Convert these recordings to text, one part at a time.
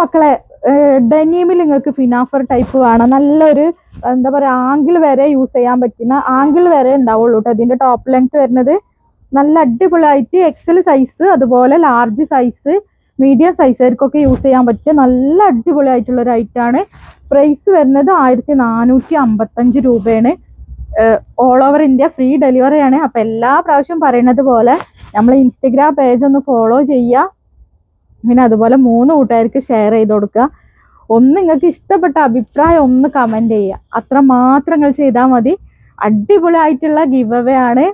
മക്കളെ ഡെനിമിൽ നിങ്ങൾക്ക് ഫിനാഫർ ടൈപ്പ് വേണം. നല്ലൊരു എന്താ പറയുക, ആംഗിൾ വരെ യൂസ് ചെയ്യാൻ പറ്റുന്ന ആംഗിൾ വരെ ഉണ്ടാവുള്ളൂ കേട്ടോ. ഇതിന്റെ ടോപ്പ് ലെങ്ത് വരുന്നത് നല്ല അടിപൊളിയായിട്ട് എക്സൽ സൈസ് അതുപോലെ ലാർജ് സൈസ് മീഡിയം സൈസുകാർക്കൊക്കെ യൂസ് ചെയ്യാൻ പറ്റിയ നല്ല അടിപൊളിയായിട്ടുള്ള ഒരു ഐറ്റാണ്. പ്രൈസ് വരുന്നത് 1455 രൂപയാണ്. ഓൾ ഓവർ ഇന്ത്യ ഫ്രീ ഡെലിവറിയാണ്. അപ്പം എല്ലാ പ്രാവശ്യം പറയുന്നത് പോലെ നമ്മൾ ഇൻസ്റ്റഗ്രാം പേജ് ഒന്ന് ഫോളോ ചെയ്യുക. പിന്നെ അതുപോലെ 3 കൂട്ടുകാർക്ക് ഷെയർ ചെയ്ത് കൊടുക്കുക. ഒന്ന് നിങ്ങൾക്ക് ഇഷ്ടപ്പെട്ട അഭിപ്രായം ഒന്ന് കമൻറ്റ് ചെയ്യുക. അത്ര മാത്രം നിങ്ങൾ ചെയ്താൽ മതി. അടിപൊളിയായിട്ടുള്ള ഗിവ് അവേ ആണ്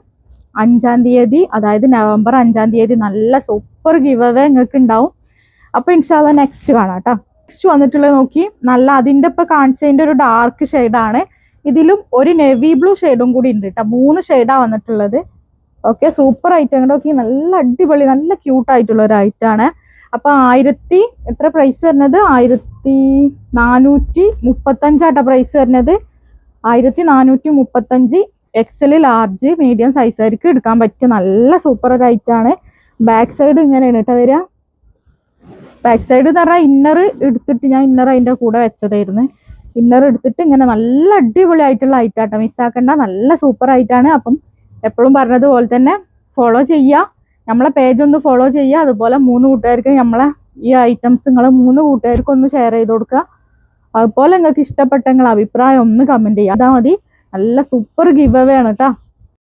5-ാം തീയതി, അതായത് നവംബർ 5-ാം തീയതി നല്ല സൂപ്പർ ഗിവ് അവേ നിങ്ങൾക്ക് ഉണ്ടാവും. അപ്പോൾ ഇൻഷാല്ലാ നെക്സ്റ്റ് കാണാം കേട്ടോ. നെക്സ്റ്റ് വന്നിട്ടുള്ളത് നോക്കി, നല്ല അതിൻ്റെ ഇപ്പം കാണിച്ചതിൻ്റെ ഒരു ഡാർക്ക് ഷെയ്ഡാണ്. ഇതിലും ഒരു നെവി ബ്ലൂ ഷെയ്ഡും കൂടി ഉണ്ട് കേട്ടോ. 3 ഷെയ്ഡാണ് വന്നിട്ടുള്ളത്. ഓക്കെ, സൂപ്പർ ഐറ്റം കേട്ടോ. ഓക്കെ, നല്ല അടിപൊളി നല്ല ക്യൂട്ടായിട്ടുള്ള ഒരു ഐറ്റാണ്. അപ്പോൾ എത്ര പ്രൈസ് വരുന്നത്? 1435 ആട്ടോ പ്രൈസ് വരുന്നത്. 1435 എക്സൽ ലാർജ് മീഡിയം സൈസുകാർക്ക് എടുക്കാൻ പറ്റിയ നല്ല സൂപ്പർ ഒരു ഐറ്റാണ്. ബാക്ക് സൈഡ് ഇങ്ങനെയാണ് കേട്ടോ വരിക. ബാക്ക് സൈഡ് എന്ന് പറഞ്ഞാൽ ഇന്നർ എടുത്തിട്ട് ഞാൻ ഇന്നർ അതിൻ്റെ കൂടെ വെച്ചതായിരുന്നു. ഇന്നർ എടുത്തിട്ട് ഇങ്ങനെ നല്ല അടിപൊളിയായിട്ടുള്ള ഐറ്റാട്ടോ, മിസ്സാക്കണ്ട. നല്ല സൂപ്പർ ആയിട്ടാണ്. അപ്പം എപ്പോഴും പറഞ്ഞതുപോലെ തന്നെ ഫോളോ ചെയ്യുക, നമ്മളെ പേജ് ഒന്ന് ഫോളോ ചെയ്യുക. അതുപോലെ 3 കൂട്ടുകാർക്ക് നമ്മളെ ഈ ഐറ്റംസ് നിങ്ങൾ 3 കൂട്ടുകാർക്ക് ഒന്ന് ഷെയർ ചെയ്ത് കൊടുക്കുക. അതുപോലെ നിങ്ങൾക്ക് ഇഷ്ടപ്പെട്ട നിങ്ങളുടെ അഭിപ്രായം ഒന്ന് കമൻറ്റ് ചെയ്യുക. അതാ മതി. നല്ല സൂപ്പർ ഗിവ് അവേ ആണ് കേട്ടോ.